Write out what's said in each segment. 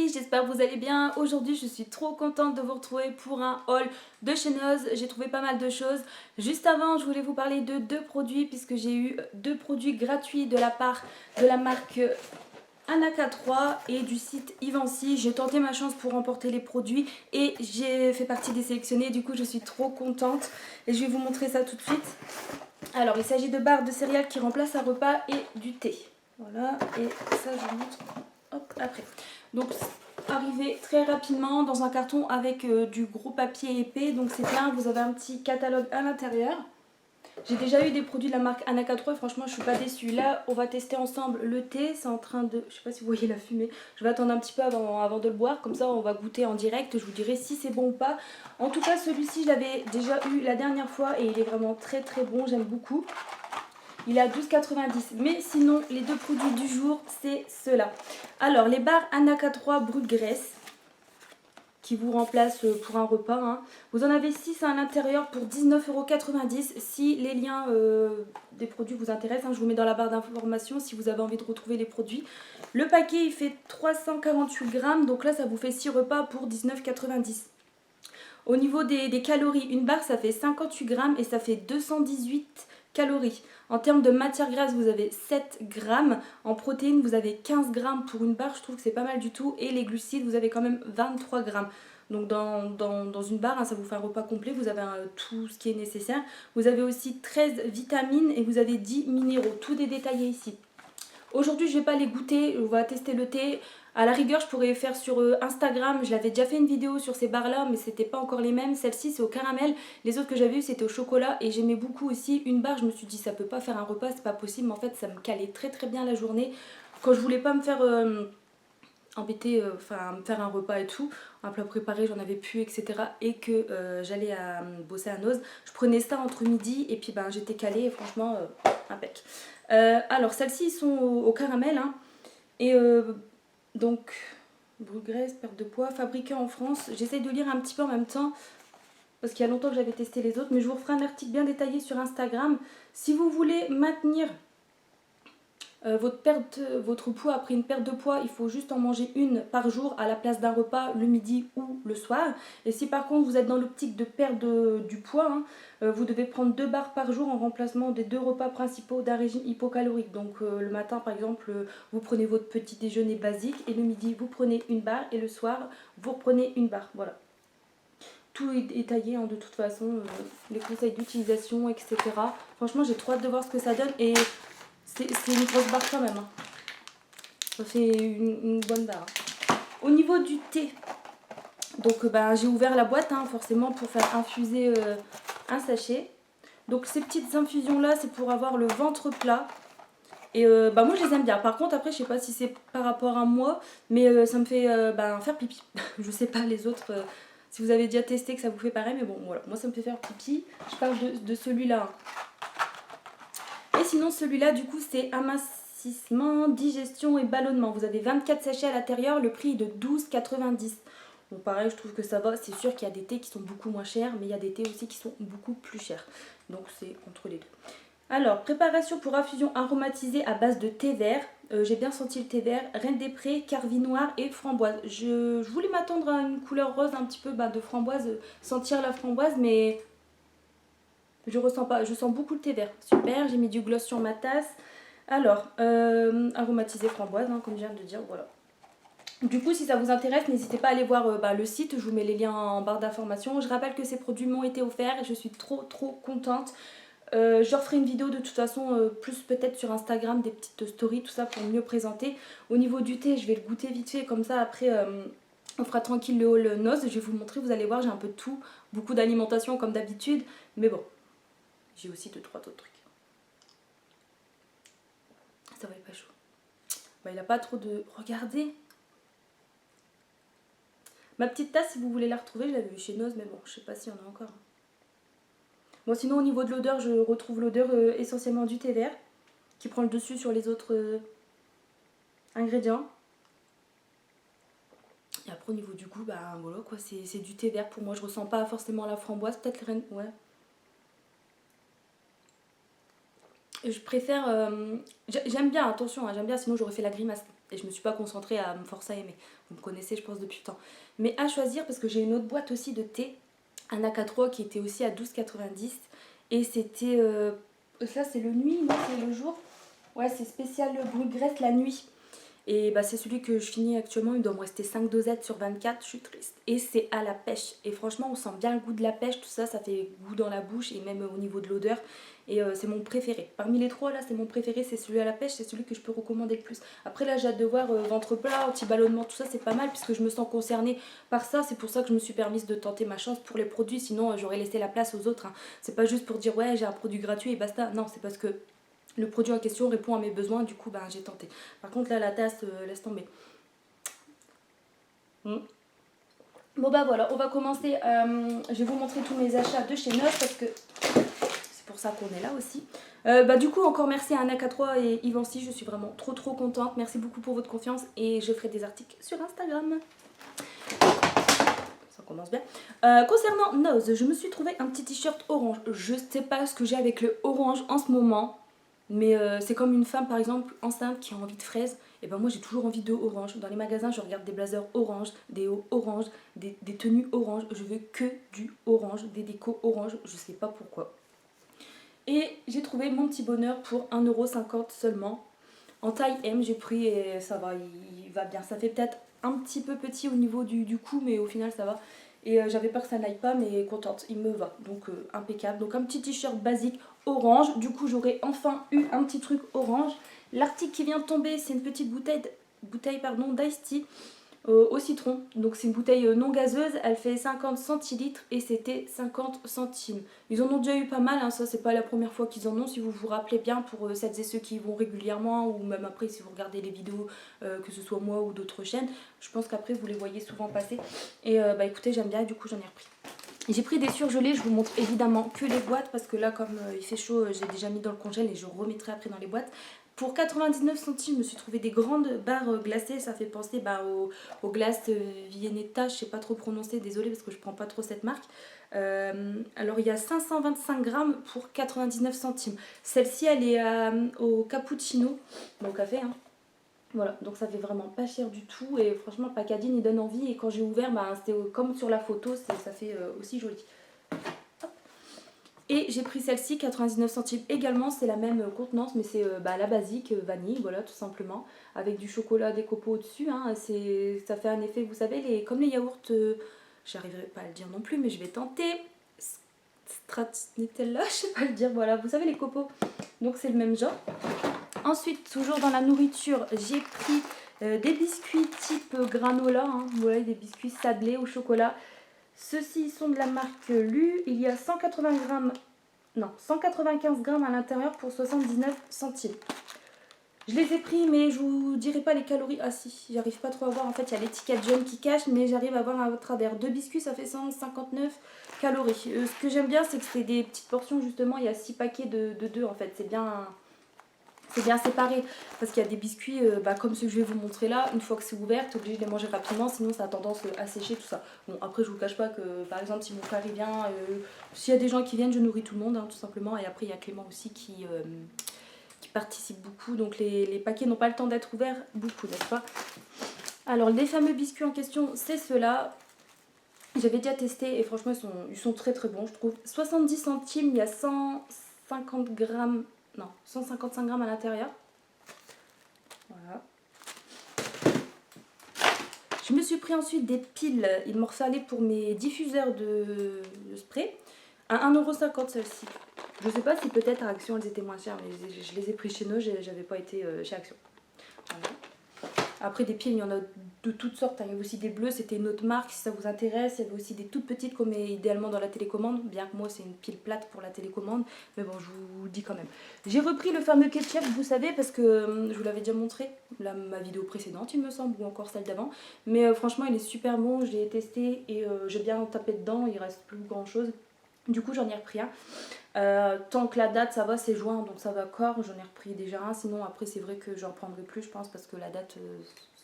filles, j'espère que vous allez bien. Aujourd'hui je suis trop contente de vous retrouver pour un haul de chez Noz. J'ai trouvé pas mal de choses. Juste avant je voulais vous parler de deux produits puisque j'ai eu deux produits gratuits de la part de la marque Anaka 3 et du site Ivancy. J'ai tenté ma chance pour remporter les produits et j'ai fait partie des sélectionnés. Du coup je suis trop contente et je vais vous montrer ça tout de suite. Alors il s'agit de barres de céréales qui remplacent un repas et du thé. Voilà, et ça je vous montre hop, après. Donc arrivé très rapidement dans un carton avec du gros papier épais, donc c'est bien, vous avez un petit catalogue à l'intérieur. J'ai déjà eu des produits de la marque Anaka 3 et franchement je suis pas déçue. Là on va tester ensemble le thé, c'est en train de... Je sais pas si vous voyez la fumée, je vais attendre un petit peu avant de le boire, comme ça on va goûter en direct, je vous dirai si c'est bon ou pas. En tout cas celui-ci je l'avais déjà eu la dernière fois et il est vraiment très bon, j'aime beaucoup. Il est à 12,90 €. Mais sinon, les deux produits du jour, c'est ceux-là. Alors, les barres Anaka 3 brut graisse qui vous remplacent pour un repas. Hein. Vous en avez 6 à l'intérieur pour 19,90 €. Si les liens des produits vous intéressent, hein, je vous mets dans la barre d'information si vous avez envie de retrouver les produits. Le paquet, il fait 348 grammes. Donc là, ça vous fait 6 repas pour 19,90 €. Au niveau des calories, une barre, ça fait 58 grammes et ça fait 218 calories. En termes de matière grasse, vous avez 7 grammes. En protéines, vous avez 15 grammes pour une barre. Je trouve que c'est pas mal du tout. Et les glucides, vous avez quand même 23 grammes. Donc dans une barre, hein, ça vous fait un repas complet. Vous avez tout ce qui est nécessaire. Vous avez aussi 13 vitamines et vous avez 10 minéraux. Tout est détaillé ici. Aujourd'hui, je ne vais pas les goûter. On va tester le thé. À la rigueur, je pourrais faire sur Instagram. Je l'avais déjà fait une vidéo sur ces barres-là, mais c'était pas encore les mêmes. Celle-ci, c'est au caramel. Les autres que j'avais eu, c'était au chocolat. Et j'aimais beaucoup aussi une barre. Je me suis dit, ça peut pas faire un repas, c'est pas possible. Mais en fait, ça me calait très bien la journée. Quand je voulais pas me faire embêter, enfin me faire un repas et tout, un plat préparé, j'en avais plus, etc. Et que j'allais bosser à Noz. Je prenais ça entre midi et puis ben, j'étais calée et franchement, impec. Alors, celles-ci sont au caramel. Hein, et donc, brûle graisse, perte de poids, fabriqué en France. J'essaye de lire un petit peu en même temps parce qu'il y a longtemps que j'avais testé les autres, mais je vous referai un article bien détaillé sur Instagram. Si vous voulez maintenir votre poids après une perte de poids, il faut juste en manger une par jour à la place d'un repas le midi ou le soir. Et si par contre vous êtes dans l'optique de perdre du poids, hein, vous devez prendre 2 barres par jour en remplacement des 2 repas principaux d'un régime hypocalorique. Donc le matin par exemple, vous prenez votre petit déjeuner basique et le midi vous prenez une barre et le soir vous reprenez une barre. Voilà. Tout est détaillé hein, de toute façon, les conseils d'utilisation, etc. Franchement j'ai trop hâte de voir ce que ça donne et c'est une grosse barre quand même. Hein. Ça fait une bonne barre. Au niveau du thé, donc ben, j'ai ouvert la boîte hein, forcément pour faire infuser un sachet. Donc ces petites infusions là, c'est pour avoir le ventre plat. Et bah moi je les aime bien. Par contre après je sais pas si c'est par rapport à moi, mais ça me fait faire pipi. Je sais pas les autres si vous avez déjà testé que ça vous fait pareil, mais bon voilà, moi ça me fait faire pipi. Je parle de celui-là. Et sinon celui-là du coup c'est amincissement, digestion et ballonnement. Vous avez 24 sachets à l'intérieur, le prix est de 12,90 €. Bon pareil je trouve que ça va, c'est sûr qu'il y a des thés qui sont beaucoup moins chers, mais il y a des thés aussi qui sont beaucoup plus chers. Donc c'est entre les deux. Alors, préparation pour infusion aromatisée à base de thé vert. J'ai bien senti le thé vert, Reine des Prés, Carvi noir et framboise. Je voulais m'attendre à une couleur rose un petit peu de framboise, sentir la framboise, mais je ressens pas. Je sens beaucoup le thé vert. Super, j'ai mis du gloss sur ma tasse. Alors, aromatisé framboise, hein, comme je viens de dire, voilà. Du coup, si ça vous intéresse, n'hésitez pas à aller voir le site, je vous mets les liens en barre d'information. Je rappelle que ces produits m'ont été offerts et je suis trop contente. Je referai une vidéo de toute façon, plus peut-être sur Instagram, des petites stories, tout ça pour mieux présenter. Au niveau du thé, je vais le goûter vite fait, comme ça après on fera tranquille le haul Noz. Je vais vous montrer, vous allez voir, j'ai un peu de tout, beaucoup d'alimentation comme d'habitude, mais bon, j'ai aussi 2-3 autres trucs. Ça va être pas chaud. Bah, il a pas trop de... Regardez. Ma petite tasse, si vous voulez la retrouver, je l'avais vue chez Noz, mais bon, je sais pas s'il y en a encore. Bon, sinon au niveau de l'odeur, je retrouve l'odeur essentiellement du thé vert qui prend le dessus sur les autres ingrédients. Et après au niveau du goût, bah voilà quoi, c'est du thé vert pour moi. Je ressens pas forcément la framboise, peut-être le reine, ouais. Je préfère, j'aime bien, attention, hein, j'aime bien, sinon j'aurais fait la grimace. Et je me suis pas concentrée à me forcer à aimer. Vous me connaissez, je pense, depuis le temps. Mais à choisir, parce que j'ai une autre boîte aussi de thé, un AK3 qui était aussi à 12,90. Et c'était... ça, c'est le nuit, non, c'est le jour. Ouais, c'est spécial brut graisse la nuit. Et bah, c'est celui que je finis actuellement, il doit me rester 5 dosettes sur 24, je suis triste. Et c'est à la pêche. Et franchement, on sent bien le goût de la pêche, tout ça, ça fait goût dans la bouche et même au niveau de l'odeur. Et c'est mon préféré. Parmi les trois, là, c'est mon préféré, c'est celui à la pêche, c'est celui que je peux recommander le plus. Après, là, j'ai hâte de voir ventre plat, petit ballonnement, tout ça, c'est pas mal puisque je me sens concernée par ça. C'est pour ça que je me suis permise de tenter ma chance pour les produits, sinon j'aurais laissé la place aux autres, hein. C'est pas juste pour dire ouais, j'ai un produit gratuit et basta. Non, c'est parce que le produit en question répond à mes besoins, du coup ben, j'ai tenté. Par contre là la tasse, laisse tomber. Bon bah voilà, on va commencer. Je vais vous montrer tous mes achats de chez Neuf parce que c'est pour ça qu'on est là aussi. Bah du coup encore merci à Anaka3 et Yvancy, je suis vraiment trop contente. Merci beaucoup pour votre confiance et je ferai des articles sur Instagram. Ça commence bien. Concernant Nose, je me suis trouvé un petit t-shirt orange. Je sais pas ce que j'ai avec le orange en ce moment. Mais c'est comme une femme par exemple enceinte qui a envie de fraises. Et ben moi j'ai toujours envie de orange. Dans les magasins je regarde des blazers orange, des hauts orange, des tenues orange. Je veux que du orange, des décos orange. Je sais pas pourquoi. Et j'ai trouvé mon petit bonheur pour 1,50€ seulement. En taille M j'ai pris et ça va, il va bien. Ça fait peut-être un petit peu petit au niveau du cou mais au final ça va. Et j'avais peur que ça n'aille pas mais contente, il me va. Donc impeccable. Donc un petit t-shirt basique orange. Du coup j'aurais enfin eu un petit truc orange. L'article qui vient de tomber c'est une petite bouteille d'Ice Tea au citron. Donc c'est une bouteille non gazeuse. Elle fait 50 centilitres et c'était 50 centimes. Ils en ont déjà eu pas mal, hein. Ça c'est pas la première fois qu'ils en ont. Si vous vous rappelez bien pour celles et ceux qui y vont régulièrement ou même après si vous regardez les vidéos que ce soit moi ou d'autres chaînes. Je pense qu'après vous les voyez souvent passer. Et bah écoutez j'aime bien, du coup j'en ai repris. J'ai pris des surgelés, je vous montre évidemment que les boîtes parce que là comme il fait chaud j'ai déjà mis dans le congèle et je remettrai après dans les boîtes. Pour 99 centimes je me suis trouvé des grandes barres glacées, ça fait penser aux glaces Viennetta, je sais pas trop prononcer, désolée parce que je prends pas trop cette marque. Alors il y a 525 grammes pour 99 centimes. Celle-ci elle est au cappuccino, bon, au café hein. Voilà, donc ça fait vraiment pas cher du tout et franchement le packaging il donne envie et quand j'ai ouvert, bah, c'était comme sur la photo, ça fait aussi joli. Hop. Et j'ai pris celle-ci, 99 centimes également, c'est la même contenance mais c'est la basique, vanille, voilà tout simplement, avec du chocolat des copeaux au-dessus, hein, ça fait un effet, vous savez, comme les yaourts, j'arriverai pas à le dire non plus mais je vais tenter, Stratnitella, je sais pas le dire, voilà, vous savez les copeaux, donc c'est le même genre. Ensuite, toujours dans la nourriture, j'ai pris des biscuits type granola, hein, voilà, des biscuits sablés au chocolat. Ceux-ci sont de la marque Lu. Il y a 195 grammes à l'intérieur pour 79 centimes. Je les ai pris, mais je vous dirai pas les calories. Ah si, j'arrive pas trop à voir. En fait, il y a l'étiquette jaune qui cache, mais j'arrive à voir à travers. 2 biscuits, ça fait 159 calories. Ce que j'aime bien, c'est que c'est des petites portions, justement. Il y a 6 paquets de 2, en fait. C'est bien séparé parce qu'il y a des biscuits comme ceux que je vais vous montrer là, une fois que c'est ouvert, tu es obligé de les manger rapidement sinon ça a tendance à sécher tout ça. Bon après je vous cache pas que par exemple si mon frère il vient, s'il y a des gens qui viennent je nourris tout le monde hein, tout simplement et après il y a Clément aussi qui participe beaucoup donc les paquets n'ont pas le temps d'être ouverts beaucoup n'est-ce pas. Alors les fameux biscuits en question c'est ceux-là. J'avais déjà testé et franchement ils sont très bons je trouve. 70 centimes, il y a 150 grammes. Non, 155 grammes à l'intérieur. Voilà. Je me suis pris ensuite des piles. Il m'en fallait pour mes diffuseurs de spray. À 1,50€ celle-ci. Je sais pas si peut-être à Action elles étaient moins chères, mais je les ai pris chez nous, j'avais pas été chez Action. Voilà. Après des piles, il y en a de toutes sortes. Il y avait aussi des bleus, c'était une autre marque si ça vous intéresse. Il y avait aussi des toutes petites comme idéalement dans la télécommande. Bien que moi c'est une pile plate pour la télécommande. Mais bon, je vous le dis quand même. J'ai repris le fameux ketchup, vous savez, parce que je vous l'avais déjà montré. Ma vidéo précédente il me semble, ou encore celle d'avant. Mais franchement il est super bon, je l'ai testé et j'ai bien tapé dedans. Il reste plus grand chose. Du coup j'en ai repris un. Tant que la date ça va, c'est juin donc ça va encore, j'en ai repris déjà un, sinon après c'est vrai que j'en prendrai plus je pense parce que la date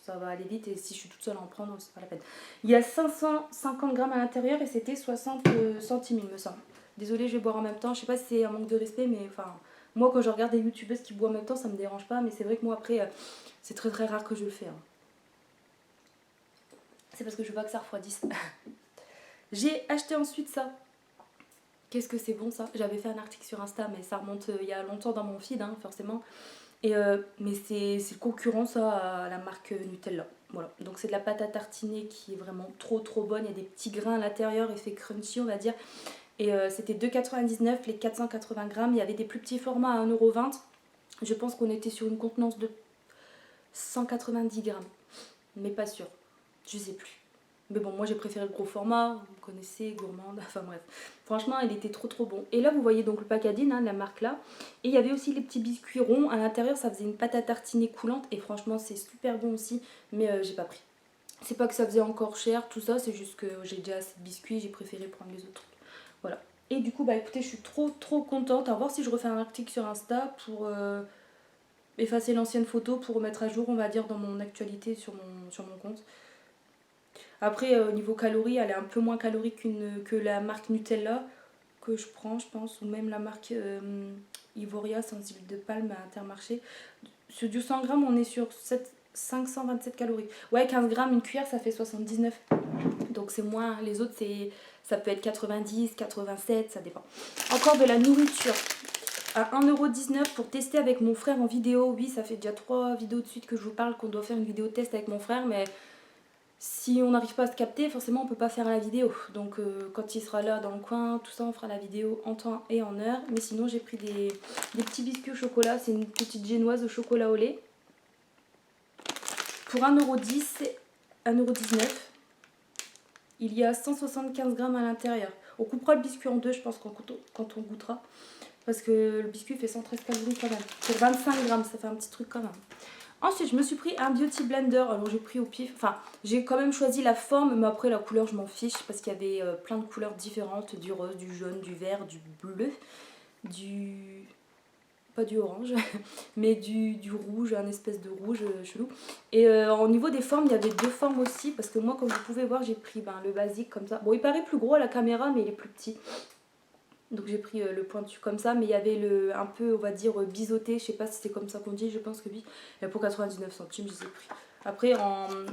ça va aller vite et si je suis toute seule à en prendre c'est pas la peine. Il y a 550 grammes à l'intérieur et c'était 60 centimes il me semble. Désolée je vais boire en même temps, je sais pas si c'est un manque de respect mais enfin Moi quand je regarde des youtubeuses qui boivent en même temps ça me dérange pas, mais c'est vrai que moi après c'est très très rare que je le fais. Hein. C'est parce que je veux pas que ça refroidisse. J'ai acheté ensuite ça. Qu'est-ce que c'est bon ça? J'avais fait un article sur Insta, mais ça remonte il y a longtemps dans mon feed, hein, forcément. Et mais c'est le concurrent ça à la marque Nutella. Voilà. Donc c'est de la pâte à tartiner qui est vraiment trop trop bonne. Il y a des petits grains à l'intérieur, effet crunchy on va dire. Et c'était 2,99 les 480 grammes. Il y avait des plus petits formats à 1,20 €. Je pense qu'on était sur une contenance de 190 grammes. Mais pas sûr. Je sais plus. Mais bon, moi j'ai préféré le gros format, vous connaissez, gourmande, enfin bref. Franchement, il était trop trop bon. Et là, vous voyez donc le packaging, hein, de la marque là. Et il y avait aussi les petits biscuits ronds. À l'intérieur, ça faisait une pâte à tartiner coulante. Et franchement, c'est super bon aussi. Mais j'ai pas pris. C'est pas que ça faisait encore cher, tout ça. C'est juste que j'ai déjà assez de biscuits. J'ai préféré prendre les autres trucs. Voilà. Et du coup, bah écoutez, je suis trop trop contente. À voir si je refais un article sur Insta pour effacer l'ancienne photo. Pour remettre à jour, on va dire, dans mon actualité sur mon compte. Après, au niveau calories, elle est un peu moins calorique que la marque Nutella que je prends, je pense, ou même la marque Ivoria sans huile de palme à Intermarché. Sur du 100 grammes, on est sur 527 calories. Ouais, 15 grammes, une cuillère, ça fait 79. Donc c'est moins, les autres, ça peut être 90, 87, ça dépend. Encore de la nourriture à 1,19 € pour tester avec mon frère en vidéo. Oui, ça fait déjà 3 vidéos de suite que je vous parle qu'on doit faire une vidéo test avec mon frère, mais si on n'arrive pas à se capter, forcément on peut pas faire la vidéo. Donc quand il sera là dans le coin, tout ça, on fera la vidéo en temps et en heure. Mais sinon j'ai pris des petits biscuits au chocolat. C'est une petite génoise au chocolat au lait. Pour 1,10 €, 1,19 €. Il y a 175 grammes à l'intérieur. On coupera le biscuit en deux, je pense, quand on goûtera. Parce que le biscuit fait 113 calories quand même. Pour 25 grammes, ça fait un petit truc quand même. Ensuite, je me suis pris un beauty blender. Alors, j'ai pris au pif. Enfin, j'ai quand même choisi la forme, mais après, la couleur, je m'en fiche. Parce qu'il y avait plein de couleurs différentes. Du rose, du jaune, du vert, du bleu, du... pas du orange, mais du rouge, un espèce de rouge chelou. Et au niveau des formes, il y avait deux formes aussi. Parce que moi, comme vous pouvez voir, j'ai pris le basique comme ça. Bon, il paraît plus gros à la caméra, mais il est plus petit. Donc j'ai pris le pointu comme ça, mais il y avait un peu, on va dire, biseauté, je sais pas si c'est comme ça qu'on dit, je pense que oui. Et pour 99 centimes, je les ai pris. Après,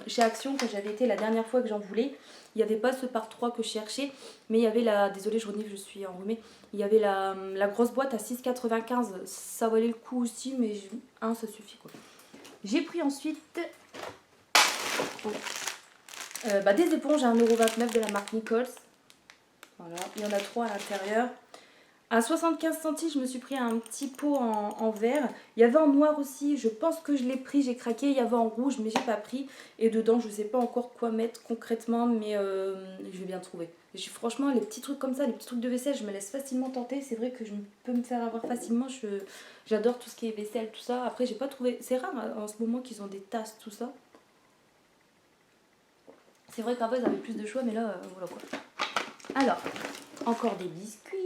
chez Action, quand j'avais été la dernière fois que j'en voulais, il n'y avait pas ce par 3 que je cherchais, mais il y avait désolée, je renifle, je suis enrhumée. Il y avait la grosse boîte à 6,95, ça valait le coup aussi, mais ça suffit quoi. J'ai pris ensuite des éponges à 1,29 € de la marque Nichols. Voilà, il y en a 3 à l'intérieur. À 75 centimes, je me suis pris un petit pot en verre. Il y avait en noir aussi, je pense que je l'ai pris, j'ai craqué. Il y avait en rouge, mais j'ai pas pris. Et dedans, je sais pas encore quoi mettre concrètement, mais je vais bien trouver. Franchement, les petits trucs comme ça, les petits trucs de vaisselle, je me laisse facilement tenter. C'est vrai que je peux me faire avoir facilement. J'adore tout ce qui est vaisselle, tout ça. Après, j'ai pas trouvé. C'est rare hein, en ce moment qu'ils ont des tasses, tout ça. C'est vrai qu'avant, ils avaient plus de choix, mais là, voilà quoi. Alors, encore des biscuits.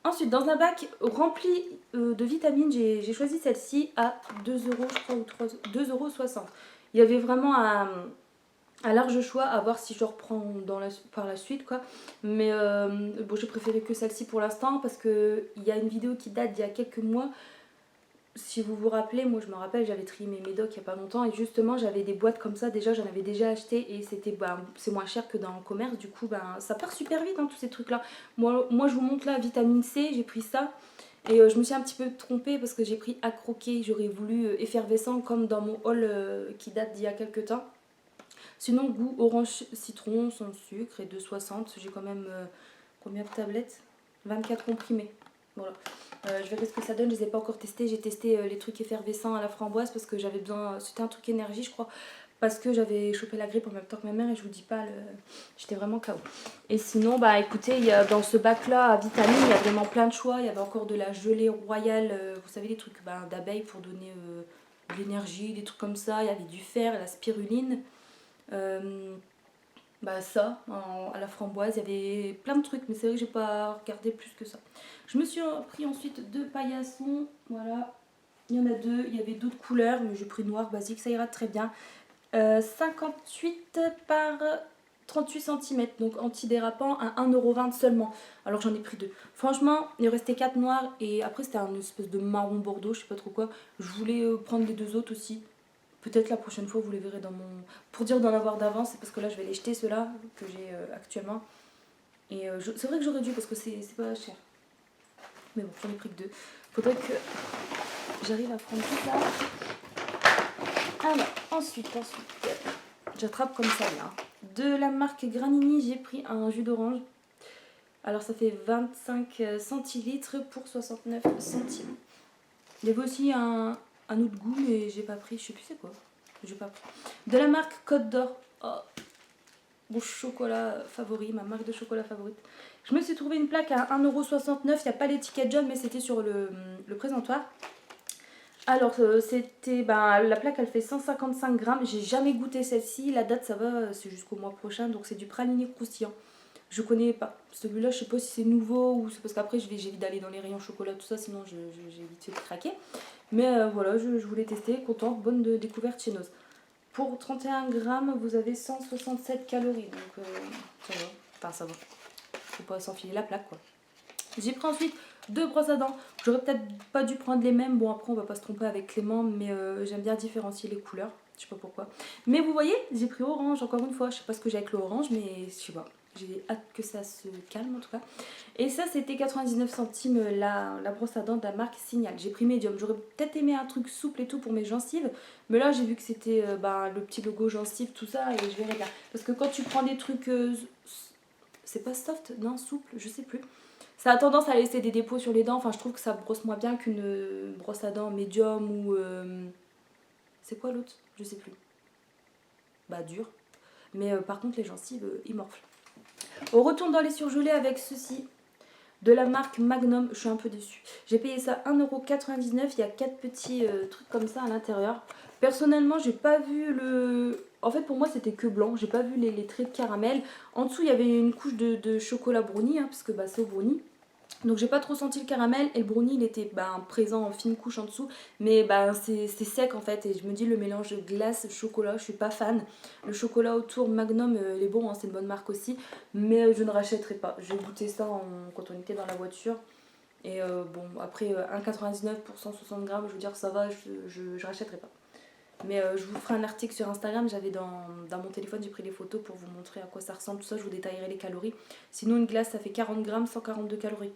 Ensuite, dans un bac rempli de vitamines, j'ai choisi celle-ci à 2 € je crois, ou 2,60 €. Il y avait vraiment un large choix, à voir si je reprends par la suite quoi. Mais bon, j'ai préféré que celle-ci pour l'instant parce qu'il y a une vidéo qui date d'il y a quelques mois. Si vous vous rappelez, moi je me rappelle, j'avais trié mes médocs il n'y a pas longtemps et justement j'avais des boîtes comme ça, déjà j'en avais déjà acheté et c'est moins cher que dans le commerce, du coup ça part super vite hein, tous ces trucs là. Moi je vous montre là, vitamine C, j'ai pris ça et je me suis un petit peu trompée parce que j'ai pris à croquer, j'aurais voulu effervescent comme dans mon haul qui date d'il y a quelques temps. Sinon goût orange citron sans sucre et 2,60, j'ai quand même combien de tablettes? 24 comprimés, voilà. Je verrai ce que ça donne, je les ai pas encore testés. J'ai testé les trucs effervescents à la framboise parce que j'avais besoin, c'était un truc énergie je crois, parce que j'avais chopé la grippe en même temps que ma mère et je vous dis pas, j'étais vraiment KO. Et sinon écoutez, dans ce bac là à vitamines, il y a vraiment plein de choix. Il y avait encore de la gelée royale, vous savez les trucs d'abeilles pour donner de l'énergie, des trucs comme ça. Il y avait du fer, la spiruline. Ça, à la framboise, il y avait plein de trucs, mais c'est vrai que j'ai pas regardé plus que ça. Je me suis pris ensuite 2 paillassons, voilà, il y en a 2, il y avait d'autres couleurs, mais j'ai pris noir basique, ça ira très bien. 58 par 38 cm, donc antidérapant à 1,20 € seulement. Alors j'en ai pris 2. Franchement, il restait 4 noirs et après c'était un espèce de marron bordeaux, je sais pas trop quoi. Je voulais prendre les 2 autres aussi. Peut-être la prochaine fois vous les verrez dans mon... Pour dire d'en avoir d'avance, c'est parce que là je vais les jeter ceux-là que j'ai actuellement. Et c'est vrai que j'aurais dû parce que c'est pas cher. Mais bon, j'en ai pris que 2. Faudrait que j'arrive à prendre tout ça. Alors, ensuite, j'attrape comme ça là. De la marque Granini, j'ai pris un jus d'orange. Alors ça fait 25 centilitres pour 69 centimes. Il y avait aussi un autre goût, mais j'ai pas pris, je sais plus c'est quoi. J'ai pas pris. De la marque Côte d'Or. Oh, mon chocolat favori, ma marque de chocolat favorite. Je me suis trouvé une plaque à 1,69 €. Il n'y a pas l'étiquette jaune, mais c'était sur le présentoir. Alors, c'était. La plaque, elle fait 155 grammes. J'ai jamais goûté celle-ci. La date, ça va, c'est jusqu'au mois prochain. Donc, c'est du praliné croustillant. Je connais pas. Celui-là, je sais pas si c'est nouveau ou c'est parce qu'après, j'évite d'aller dans les rayons chocolat, tout ça. Sinon, j'ai vite fait de craquer. Mais voilà, je voulais tester. Contente, bonne découverte chez Noz. Pour 31 grammes, vous avez 167 calories. Donc, ça va. Enfin, ça va. Faut pas s'enfiler la plaque, quoi. J'ai pris ensuite 2 brosses à dents. J'aurais peut-être pas dû prendre les mêmes. Bon, après, on va pas se tromper avec Clément, mais j'aime bien différencier les couleurs. Je sais pas pourquoi. Mais vous voyez, j'ai pris orange encore une fois. Je sais pas ce que j'ai avec le orange, mais je sais pas. J'ai hâte que ça se calme en tout cas. Et ça, c'était 99 centimes la brosse à dents de la marque Signal. J'ai pris médium. J'aurais peut-être aimé un truc souple et tout pour mes gencives. Mais là, j'ai vu que c'était le petit logo gencives, tout ça. Et je verrai bien. Parce que quand tu prends des trucs... c'est pas soft, non, souple, je sais plus. Ça a tendance à laisser des dépôts sur les dents. Enfin, je trouve que ça brosse moins bien qu'une brosse à dents médium ou... c'est quoi l'autre? Je sais plus. Dur. Mais par contre, les gencives, ils morflent. On retourne dans les surgelés avec ceci. De la marque Magnum. Je suis un peu déçue. J'ai payé ça 1,99 €. Il y a 4 petits trucs comme ça à l'intérieur. Personnellement, j'ai pas vu le... En fait, pour moi, c'était que blanc. J'ai pas vu les traits de caramel. En dessous, il y avait une couche de chocolat brownie, parce que c'est au brownie. Donc j'ai pas trop senti le caramel et le brownie il était présent en fine couche en dessous, mais c'est sec en fait, et je me dis le mélange glace chocolat, je suis pas fan. Le chocolat autour Magnum il est bon, c'est une bonne marque aussi, mais je ne rachèterai pas. J'ai goûté ça quand on était dans la voiture et après 1,99 pour 160 grammes, je veux dire ça va, je rachèterai pas. Mais je vous ferai un article sur Instagram, j'avais dans mon téléphone, j'ai pris des photos pour vous montrer à quoi ça ressemble, tout ça, je vous détaillerai les calories. Sinon une glace ça fait 40 grammes, 142 calories.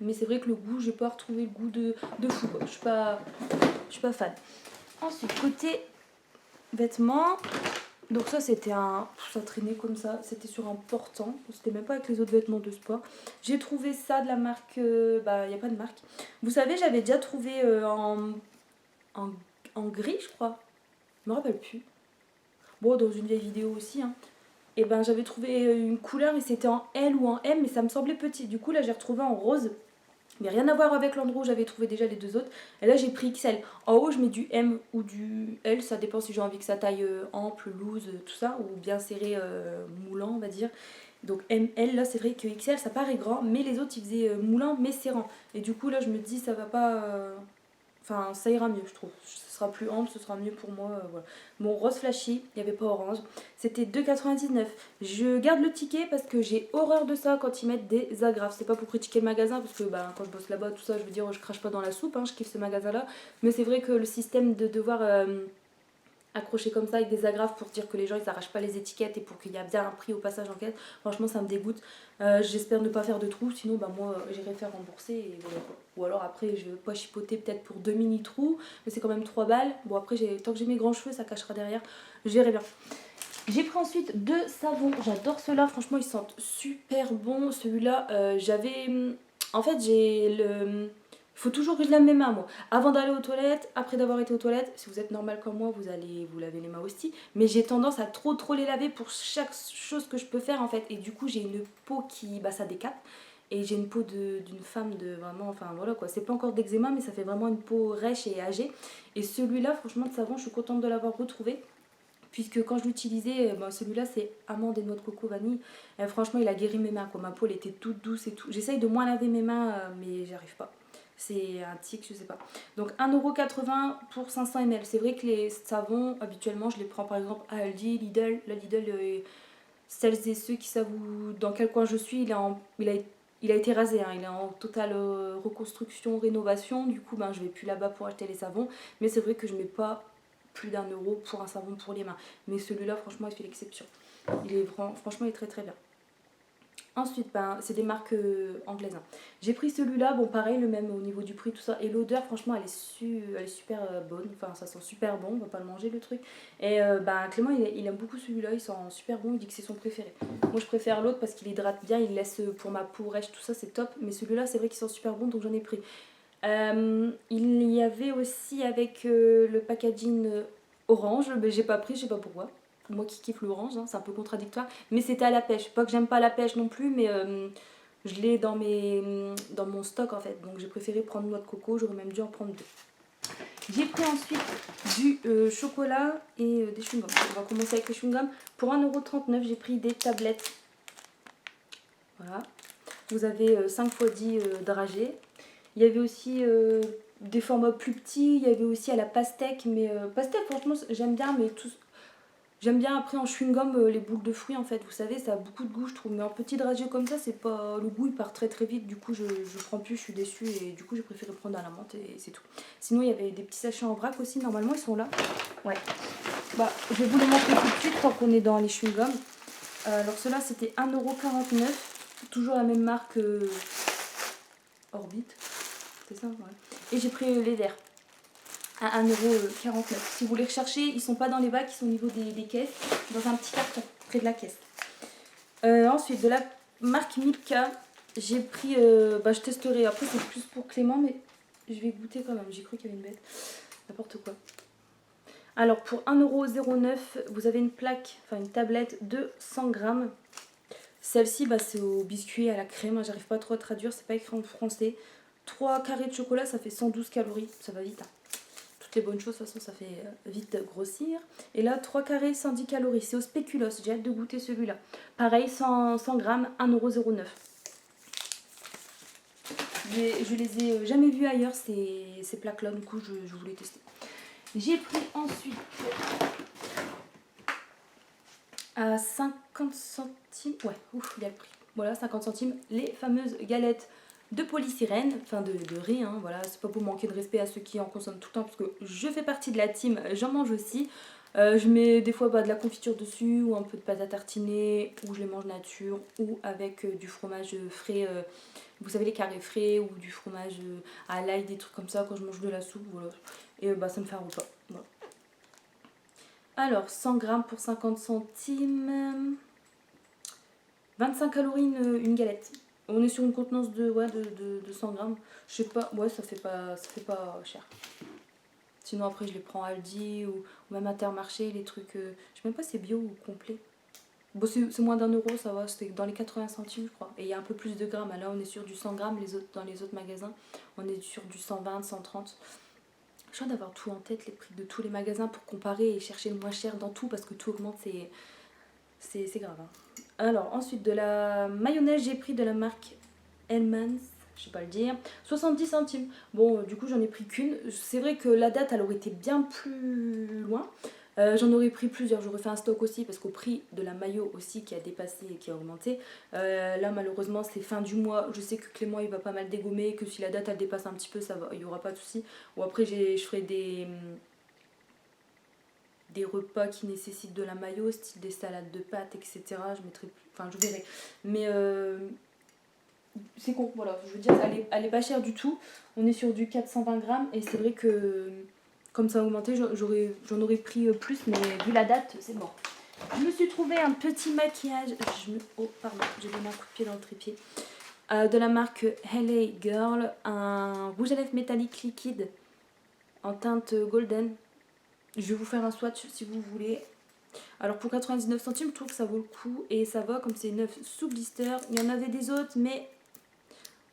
Mais c'est vrai que le goût, j'ai pas retrouvé le goût de fou, quoi. Je suis pas fan. Ensuite, côté vêtements, donc ça c'était ça traînait comme ça, c'était sur un portant, c'était même pas avec les autres vêtements de sport. J'ai trouvé ça de la marque, il n'y a pas de marque. Vous savez, j'avais déjà trouvé en gris, je crois. Je me rappelle plus. Bon, dans une vieille vidéo aussi, hein. Et j'avais trouvé une couleur et c'était en L ou en M, mais ça me semblait petit. Du coup, là, j'ai retrouvé en rose. Mais rien à voir avec l'endroit où j'avais trouvé déjà les 2 autres. Et là j'ai pris XL. En haut je mets du M ou du L. Ça dépend si j'ai envie que ça taille ample, loose, tout ça. Ou bien serré, moulant on va dire. Donc ML là c'est vrai que XL ça paraît grand. Mais les autres ils faisaient moulant mais serrant. Et du coup là je me dis ça va pas... Enfin ça ira mieux je trouve. Ce sera plus ample, ce sera mieux pour moi. Voilà. Mon rose flashy, il n'y avait pas orange. C'était 2,99 €. Je garde le ticket parce que j'ai horreur de ça quand ils mettent des agrafes. C'est pas pour critiquer le magasin parce que quand je bosse là-bas, tout ça, je veux dire, je crache pas dans la soupe, hein, je kiffe ce magasin-là. Mais c'est vrai que le système de devoir accrocher comme ça avec des agrafes pour dire que les gens ils arrachent pas les étiquettes et pour qu'il y a bien un prix au passage en caisse, franchement ça me dégoûte. J'espère ne pas faire de trous, sinon moi j'irai faire rembourser et voilà quoi. Ou alors après je vais pas chipoter peut-être pour 2 mini trous, mais c'est quand même 3 balles. Bon après tant que j'ai mes grands cheveux ça cachera derrière, je verrai bien. J'ai pris ensuite 2 savons, j'adore ceux-là, franchement ils sentent super bon. Celui-là en fait j'ai le... Il faut toujours que je lave mes mains, moi. Avant d'aller aux toilettes, après d'avoir été aux toilettes, si vous êtes normal comme moi, vous allez vous laver les mains aussi. Mais j'ai tendance à trop les laver pour chaque chose que je peux faire en fait. Et du coup, j'ai une peau qui, ça décape. Et j'ai une peau d'une femme de vraiment, enfin voilà quoi. C'est pas encore d'eczéma, mais ça fait vraiment une peau rêche et âgée. Et celui-là, franchement, de savon, je suis contente de l'avoir retrouvé. Puisque quand je l'utilisais, celui-là c'est amande et noix de coco vanille. Franchement, il a guéri mes mains, quoi. Ma peau elle était toute douce et tout. J'essaye de moins laver mes mains, mais j'arrive pas. C'est un tic, je sais pas. Donc 1,80 € pour 500 ml. C'est vrai que les savons, habituellement, je les prends par exemple à Aldi, Lidl. La Lidl, celles et ceux qui savent dans quel coin je suis, il a été rasé, hein, il est en totale reconstruction, rénovation. Du coup, ben, je vais plus là-bas pour acheter les savons. Mais c'est vrai que je mets pas plus d'1 € pour un savon pour les mains. Mais celui-là, franchement, il fait l'exception. Franchement, il est très très bien. Ensuite, ben, c'est des marques anglaises, hein. J'ai pris celui-là, bon pareil, le même au niveau du prix, tout ça. Et l'odeur, franchement, elle est super bonne. Enfin, ça sent super bon, on va pas le manger le truc. Et ben, Clément, il aime beaucoup celui-là, il sent super bon, il dit que c'est son préféré. Moi, je préfère l'autre parce qu'il hydrate bien, il laisse pour ma peau rêche, tout ça, c'est top. Mais celui-là, c'est vrai qu'il sent super bon, donc j'en ai pris. Il y avait aussi avec le packaging orange, mais j'ai pas pris, je sais pas pourquoi. Moi qui kiffe l'orange, hein, c'est un peu contradictoire. Mais c'était à la pêche. Pas que j'aime pas la pêche non plus, mais je l'ai dans mon stock en fait. Donc j'ai préféré prendre noix de coco, j'aurais même dû en prendre deux. J'ai pris ensuite du chocolat et des chewing-gums. On va commencer avec les chewing-gums. Pour 1,39 €, j'ai pris des tablettes. Voilà. Vous avez 5 x 10 dragées. Il y avait aussi des formats plus petits, il y avait aussi à la pastèque, mais pastèque franchement j'aime bien, mais j'aime bien après en chewing-gum les boules de fruits en fait, vous savez ça a beaucoup de goût je trouve, mais en petit dragé comme ça c'est pas, le goût il part très très vite, du coup je prends plus, je suis déçue et du coup j'ai préféré prendre à la menthe et c'est tout. Sinon il y avait des petits sachets en vrac aussi, normalement ils sont là. Ouais. Bah je vais vous les montrer tout de suite tant qu'on est dans les chewing-gums. Alors ceux-là c'était 1,49 €, toujours la même marque Orbit. C'est ça, ouais. Et j'ai pris les verres à 1,49 €. Si vous les recherchez, ils sont pas dans les bacs, ils sont au niveau des caisses, dans un petit carton près de la caisse. Ensuite, de la marque Milka, j'ai pris, je testerai. Après, c'est plus pour Clément, mais je vais goûter quand même. J'ai cru qu'il y avait une bête. N'importe quoi. Alors, pour 1,09 €, vous avez une plaque, enfin une tablette de 100 grammes. Celle-ci, c'est au biscuit, à la crème. J'arrive pas trop à traduire, c'est pas écrit en français. 3 carrés de chocolat, ça fait 112 calories. Ça va vite, hein. Toutes les bonnes choses, de toute façon, ça fait vite grossir. Et là, 3 carrés, 110 calories. C'est au spéculoos. J'ai hâte de goûter celui-là. Pareil, 100 grammes, 1,09 €. Je les ai jamais vus ailleurs, ces plaques-là. Du coup, je voulais tester. J'ai pris ensuite à 50 centimes. Ouais, ouf, il a le prix. Voilà, 50 centimes. Les fameuses galettes de polystyrène, enfin de riz, hein, voilà, c'est pas pour manquer de respect à ceux qui en consomment tout le temps, parce que je fais partie de la team, j'en mange aussi. Je mets des fois de la confiture dessus, ou un peu de pâte à tartiner, ou je les mange nature, ou avec du fromage frais, vous savez les carrés frais, ou du fromage à l'ail, des trucs comme ça, quand je mange de la soupe, voilà. Et ça me fait un repas, voilà. Alors, 100 grammes pour 50 centimes, 25 calories une galette. On est sur une contenance de 100 grammes. Je sais pas, ouais, ça fait pas cher. Sinon, après, je les prends à Aldi ou même Intermarché, les trucs. Je sais même pas si c'est bio ou complet. Bon, c'est moins d'1 €, ça va, c'était dans les 80 centimes, je crois. Et il y a un peu plus de grammes. Là, on est sur du 100 grammes, dans les autres magasins, on est sur du 120, 130. Je suis en train d'avoir tout en tête, les prix de tous les magasins pour comparer et chercher le moins cher dans tout parce que tout augmente, c'est grave, hein. Alors, ensuite, de la mayonnaise, j'ai pris de la marque Hellmann's, je sais pas le dire, 70 centimes. Bon, du coup, j'en ai pris qu'une. C'est vrai que la date, elle aurait été bien plus loin. J'en aurais pris plusieurs, j'aurais fait un stock aussi parce qu'au prix de la mayo aussi qui a dépassé et qui a augmenté, là malheureusement c'est fin du mois, je sais que Clément il va pas mal dégommer, que si la date elle dépasse un petit peu ça va, il n'y aura pas de souci. Ou après je ferai des repas qui nécessitent de la mayo, style des salades de pâtes, etc. Je mettrai, enfin je verrai. Mais c'est con, voilà, je veux dire, elle est pas chère du tout. On est sur du 420 grammes et c'est vrai que comme ça a augmenté, j'en aurais pris plus, mais vu la date, c'est mort. Je me suis trouvé un petit maquillage. Oh, pardon, j'ai donné un coup de pied dans le trépied. De la marque LA Girl, un rouge à lèvres métallique liquide en teinte golden. Je vais vous faire un swatch si vous voulez. Alors pour 99 centimes, je trouve que ça vaut le coup et ça va comme c'est neuf sous blister. Il y en avait des autres, mais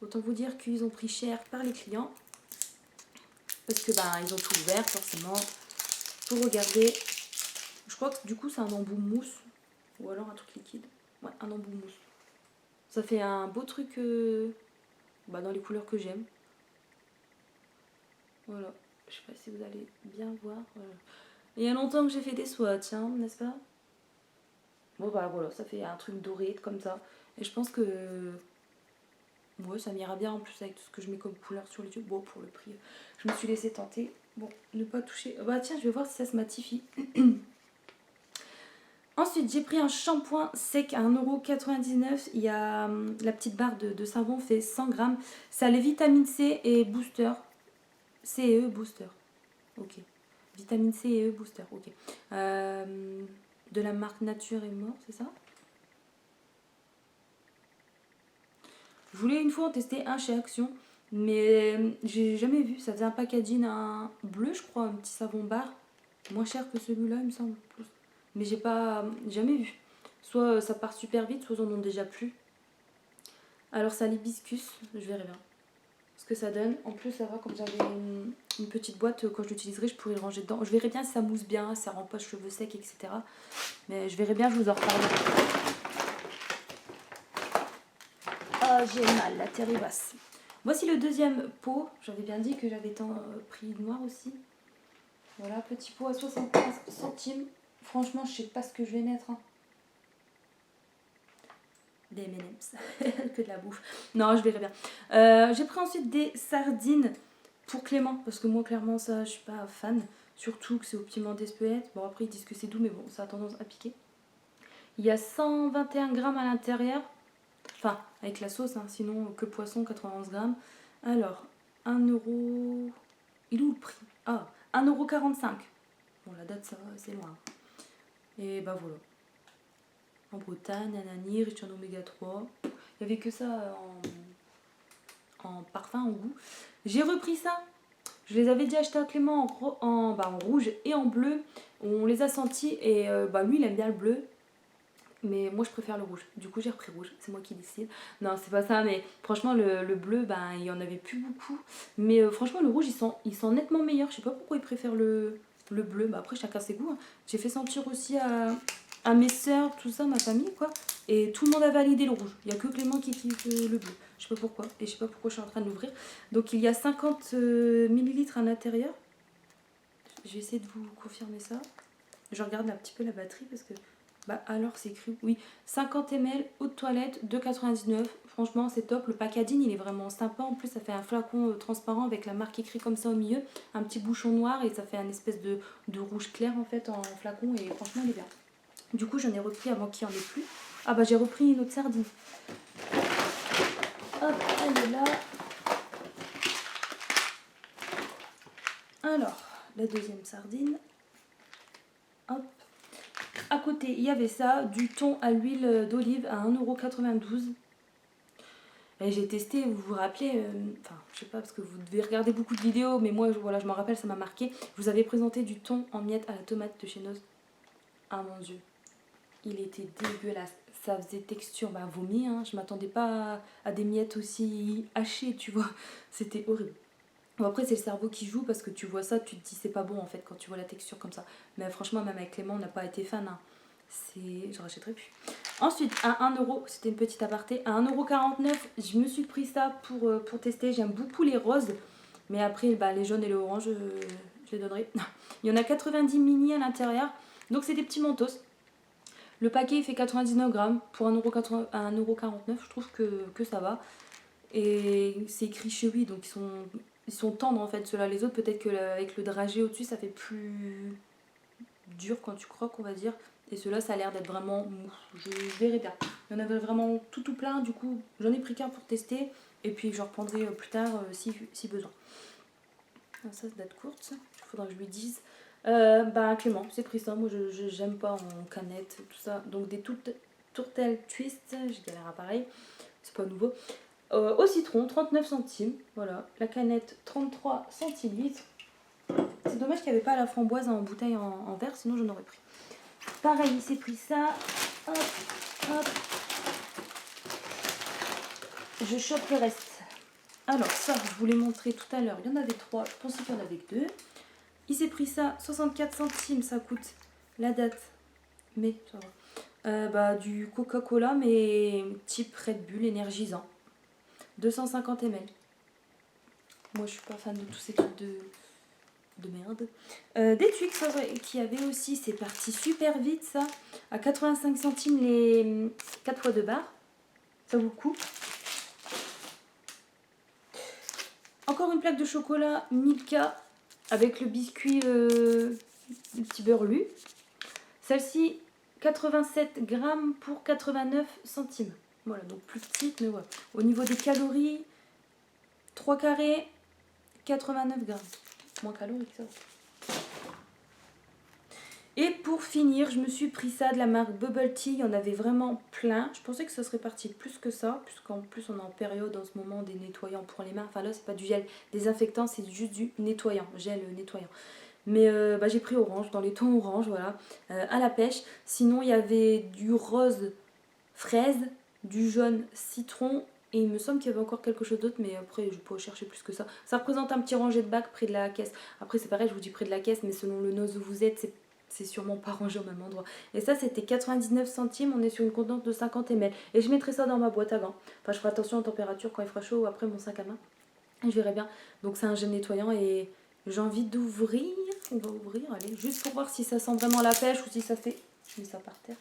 autant vous dire qu'ils ont pris cher par les clients. Parce que ils ont tout ouvert forcément. Pour regarder, je crois que du coup c'est un embout mousse. Ou alors un truc liquide. Ouais, un embout mousse. Ça fait un beau truc dans les couleurs que j'aime. Voilà. Je sais pas si vous allez bien voir. Voilà. Il y a longtemps que j'ai fait des swatchs, hein, n'est-ce pas? Bon bah voilà, ça fait un truc doré comme ça. Et je pense que ouais, ça m'ira bien en plus avec tout ce que je mets comme couleur sur les yeux. Bon, pour le prix, je me suis laissée tenter. Bon, ne pas toucher. Bah tiens, je vais voir si ça se matifie. Ensuite, j'ai pris un shampoing sec à 1,99 €. Il y a la petite barre de savon fait 100 grammes. Ça a les vitamines C et booster. C et E booster. Ok. Vitamine C et E booster. Ok. De la marque Nature et Mort, c'est ça? Je voulais une fois en tester un chez Action, mais j'ai jamais vu. Ça faisait un packaging un bleu, je crois, un petit savon bar. Moins cher que celui-là, il me semble. Mais j'ai pas jamais vu. Soit ça part super vite, soit ils en ont déjà plus. Alors ça l'hibiscus, je verrai bien ce que ça donne. En plus ça va, comme j'avais une petite boîte, quand je l'utiliserai je pourrai le ranger dedans. Je verrai bien si ça mousse bien, si ça rend pas cheveux secs, etc. Mais je verrai bien, je vous en reparlerai. Ah j'ai mal, la terre est basse. Voici le deuxième pot. J'avais bien dit que j'avais pris noir aussi. Voilà, petit pot à 75 centimes. Franchement je sais pas ce que je vais mettre. Hein. Des M&M's, que de la bouffe. Non, je verrai bien. J'ai pris ensuite des sardines pour Clément, parce que moi clairement ça je suis pas fan. Surtout que c'est au piment d'Espelette. Bon après ils disent que c'est doux mais bon ça a tendance à piquer. Il y a 121 grammes à l'intérieur. Enfin avec la sauce, hein, sinon que poisson 91 grammes. Alors 1 euro... Il est où le prix? Ah 1,45 €. Bon la date ça va, c'est loin. Et bah voilà. En Bretagne, nanani, riche en oméga 3. Il n'y avait que ça en parfum, en goût. J'ai repris ça. Je les avais déjà achetés à Clément en rouge et en bleu. On les a sentis et lui il aime bien le bleu. Mais moi je préfère le rouge. Du coup j'ai repris rouge. C'est moi qui décide. Non c'est pas ça mais franchement le bleu il y en avait plus beaucoup. Mais franchement le rouge il sent nettement meilleur. Je sais pas pourquoi ils préfèrent le bleu. Bah, après chacun ses goûts. Hein. J'ai fait sentir aussi à mes sœurs, tout ça, ma famille quoi. Et tout le monde a validé le rouge. Il n'y a que Clément qui kiffe le bleu. Je sais pas pourquoi. Et je sais pas pourquoi je suis en train de l'ouvrir. Donc il y a 50 millilitres à l'intérieur. Je vais essayer de vous confirmer ça. Je regarde un petit peu la batterie parce que... Bah alors c'est écrit, oui, 50 ml, eau de toilette, 2,99 €. Franchement c'est top, le packaging il est vraiment sympa. En plus ça fait un flacon transparent avec la marque écrite comme ça au milieu. Un petit bouchon noir et ça fait un espèce de rouge clair en fait en flacon. Et franchement il est bien. Du coup j'en ai repris avant qu'il n'y en ait plus. Ah bah j'ai repris une autre sardine. Hop, elle est là. Alors, la deuxième sardine. Hop. À côté, il y avait ça, du thon à l'huile d'olive à 1,92 €. Et j'ai testé, vous vous rappelez, je sais pas parce que vous devez regarder beaucoup de vidéos, mais moi voilà, je m'en rappelle, ça m'a marqué. Je vous avais présenté du thon en miettes à la tomate de chez Noz. Ah mon dieu, il était dégueulasse. Ça faisait texture, vomi, hein. Je m'attendais pas à des miettes aussi hachées, tu vois. C'était horrible. Bon après c'est le cerveau qui joue parce que tu vois ça, tu te dis c'est pas bon en fait quand tu vois la texture comme ça. Mais franchement même avec Clément on n'a pas été fan. Hein. Je rachèterai plus. Ensuite à 1 €, c'était une petite aparté, à 1,49 €, je me suis pris ça pour tester. J'aime beaucoup les roses. Mais après les jaunes et les oranges je les donnerai. Il y en a 90 mini à l'intérieur. Donc c'est des petits mentos. Le paquet il fait 99 grammes pour 1,49 €. Je trouve que ça va. Et c'est écrit chewy donc ils sont tendres en fait ceux-là. Les autres peut-être qu'avec le dragée au-dessus ça fait plus dur quand tu croques on va dire. Et ceux-là ça a l'air d'être vraiment mou. Je verrai bien. Il y en avait vraiment tout plein du coup j'en ai pris qu'un pour tester. Et puis je reprendrai plus tard si besoin. Alors ça date courte. Il faudra que je lui dise. Clément c'est pris ça. Moi j'aime pas en canette tout ça. Donc des tourtelles twist. Je galère à pareil. C'est pas nouveau. Au citron, 39 centimes. Voilà, la canette, 33 centilitres. C'est dommage qu'il n'y avait pas la framboise en bouteille en verre, sinon j'en aurais pris. Pareil, il s'est pris ça. Hop, hop. Je chope le reste. Alors ça, je vous l'ai montré tout à l'heure. Il y en avait 3, je pensais qu'il y en avait que 2. Il s'est pris ça, 64 centimes, ça coûte la date. Mais ça va. Du Coca-Cola, mais type Red Bull énergisant. 250 ml. Moi je suis pas fan de tous ces trucs de merde. Des Twix qui avaient aussi, c'est parti super vite ça. À 85 centimes les 4 fois 2 barres. Ça vaut le coup. Encore une plaque de chocolat Milka avec le biscuit, le petit beurre lu. Celle-ci, 87 grammes pour 89 centimes. Voilà, donc plus petite, mais voilà. Au niveau des calories, 3 carrés, 89 grammes. Moins calorique ça. Et pour finir, je me suis pris ça de la marque Bubble Tea. Il y en avait vraiment plein. Je pensais que ça serait parti plus que ça, puisqu'en plus on est en période en ce moment des nettoyants pour les mains. Enfin là, c'est pas du gel désinfectant, c'est juste du nettoyant, gel nettoyant. Mais j'ai pris orange, dans les tons orange, voilà, à la pêche. Sinon, il y avait du rose fraise, du jaune citron. Et il me semble qu'il y avait encore quelque chose d'autre, mais après je peux chercher plus que ça. Ça représente un petit rangé de bac près de la caisse. Après c'est pareil, je vous dis près de la caisse, mais selon le nose où vous êtes, c'est sûrement pas rangé au même endroit. Et ça c'était 99 centimes, on est sur une contenance de 50 ml. Et je mettrai ça dans ma boîte à gants. Enfin je ferai attention aux températures quand il fera chaud ou après mon sac à main. Et je verrai bien. Donc c'est un gel nettoyant et j'ai envie d'ouvrir. On va ouvrir, allez, juste pour voir si ça sent vraiment la pêche ou si ça fait... Je mets ça par terre.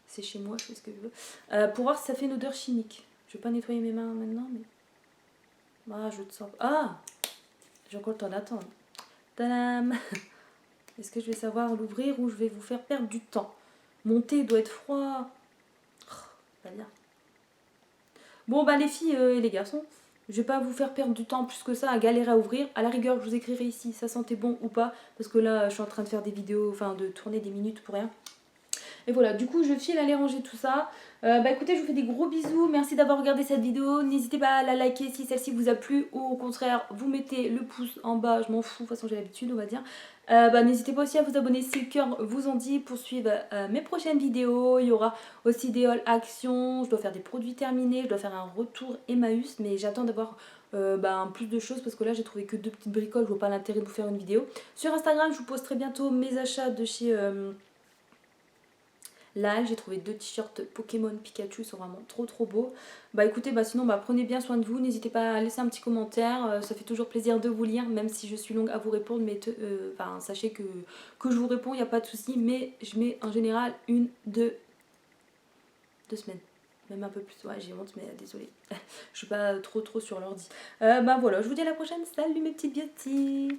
C'est chez moi, je fais ce que je veux. Pour voir si ça fait une odeur chimique. Je vais pas nettoyer mes mains maintenant, mais... Ah, je te sens... Ah, j'ai encore le temps d'attendre. Tadam. Est-ce que je vais savoir l'ouvrir ou je vais vous faire perdre du temps? Mon thé doit être froid. Oh, pas bien. Bon, bah les filles et les garçons, je vais pas vous faire perdre du temps plus que ça à galérer à ouvrir. À la rigueur, je vous écrirai ici, ça sentait bon ou pas. Parce que là, je suis en train de faire des vidéos, enfin de tourner des minutes pour rien. Et voilà, du coup je file aller ranger tout ça. Écoutez, je vous fais des gros bisous. Merci d'avoir regardé cette vidéo. N'hésitez pas à la liker si celle-ci vous a plu. Ou au contraire, vous mettez le pouce en bas. Je m'en fous, de toute façon j'ai l'habitude on va dire. N'hésitez pas aussi à vous abonner si le cœur vous en dit pour suivre mes prochaines vidéos. Il y aura aussi des hauls actions. Je dois faire des produits terminés. Je dois faire un retour Emmaüs. Mais j'attends d'avoir plus de choses parce que là j'ai trouvé que 2 petites bricoles. Je vois pas l'intérêt de vous faire une vidéo. Sur Instagram, je vous posterai bientôt mes achats de chez... Là, j'ai trouvé 2 t-shirts Pokémon Pikachu, ils sont vraiment trop beaux. Écoutez, sinon prenez bien soin de vous, n'hésitez pas à laisser un petit commentaire, ça fait toujours plaisir de vous lire, même si je suis longue à vous répondre, mais sachez que je vous réponds, il n'y a pas de souci, mais je mets en général 2 semaines. Même un peu plus, ouais j'ai honte mais désolée, je suis pas trop sur l'ordi. Voilà, je vous dis à la prochaine, salut mes petites beautés.